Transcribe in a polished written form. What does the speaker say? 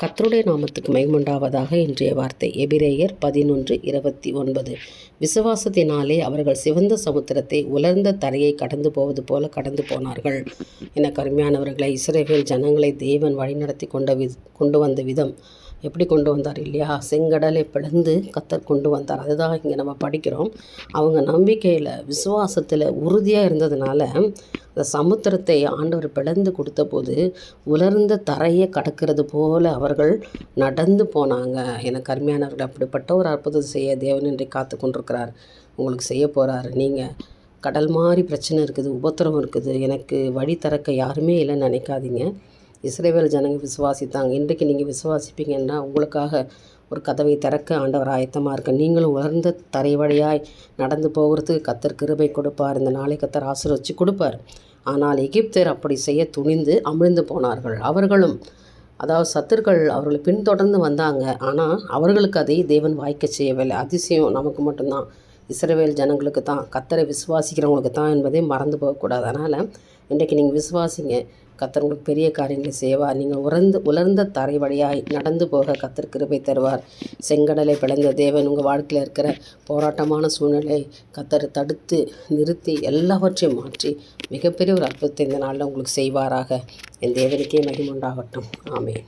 கர்த்தருடைய நாமத்துக்கு மகிமையுண்டாவதாக. இன்றைய வார்த்தை எபிரேயர் 11:29. விசுவாசத்தினாலே அவர்கள் சிவந்த சமுத்திரத்தை உலர்ந்த தரையை கடந்து போவது போல கடந்து போனார்கள். என கருமையானவர்களை, இஸ்ரவேல் ஜனங்களை தேவன் வழிநடத்தி கொண்டு வந்த விதம் எப்படி கொண்டு வந்தார் இல்லையா? செங்கடலை பிளந்து கர்த்தர் கொண்டு வந்தார். அதுதான் இங்கே நம்ம படிக்கிறோம். அவங்க நம்பிக்கையில் விசுவாசத்தில் உறுதியாக இருந்ததுனால அந்த சமுத்திரத்தை ஆண்டவர் பிளந்து கொடுத்த போது உலர்ந்த தரையை கடக்கிறது போல அவர்கள் நடந்து போனாங்க. எனக்கு அருமையானவர்கள், அப்படிப்பட்ட ஒரு அற்புதம் செய்ய தேவன் இன்றைக்கு காத்து கொண்டிருக்கிறார். உங்களுக்கு செய்ய போகிறார். நீங்கள் கடல் மாதிரி பிரச்சனை இருக்குது, உபத்திரம் இருக்குது, எனக்கு வழி திறக்க யாருமே இல்லைன்னு நினைக்காதீங்க. இஸ்ரவேல் ஜனங்க விசுவாசித்தாங்க. இன்றைக்கு நீங்கள் விசுவாசிப்பீங்கன்னா உங்களுக்காக ஒரு கதவை திறக்க ஆண்டவர் ஆயத்தமாக இருக்க. நீங்களும் உலர்ந்த தரை வழியாய் நடந்து போகிறதுக்கு கர்த்தர் கிருபை கொடுப்பார். இந்த நாளை கர்த்தர் ஆசீர்வதிச்சு கொடுப்பார். ஆனால் எகிப்தர் அப்படி செய்ய துணிந்து அமிழ்ந்து போனார்கள். அவர்களும், அதாவது சத்துருக்கள் அவர்களை பின்தொடர்ந்து வந்தாங்க. ஆனால் அவர்களுக்கு அதை தேவன் வாய்க்க செய்யவில்லை. அதிசயம் நமக்கு மட்டும்தான், இஸ்ரவேல் ஜனங்களுக்கு தான், கர்த்தரை விசுவாசிக்கிறவங்களுக்கு தான் என்பதை மறந்து போகக்கூடாது. அதனால் இன்றைக்கு நீங்கள் விசுவாசிங்க, கர்த்தர் உங்களுக்கு பெரிய காரியங்களை செய்வார். நீங்கள் உலர்ந்த தரை வழியாய் நடந்து போக கர்த்தர் கிருபை தருவார். செங்கடலை பிளந்த தேவன் உங்கள் வாழ்க்கையில் இருக்கிற போராட்டமான சூழ்நிலை கர்த்தர் தடுத்து நிறுத்தி எல்லாவற்றையும் மாற்றி மிகப்பெரிய ஒரு அற்புதத்தை இந்த நாளில் உங்களுக்கு செய்வாராக. என் தேவனுக்கே மகிமை உண்டாகட்டும். ஆமென்.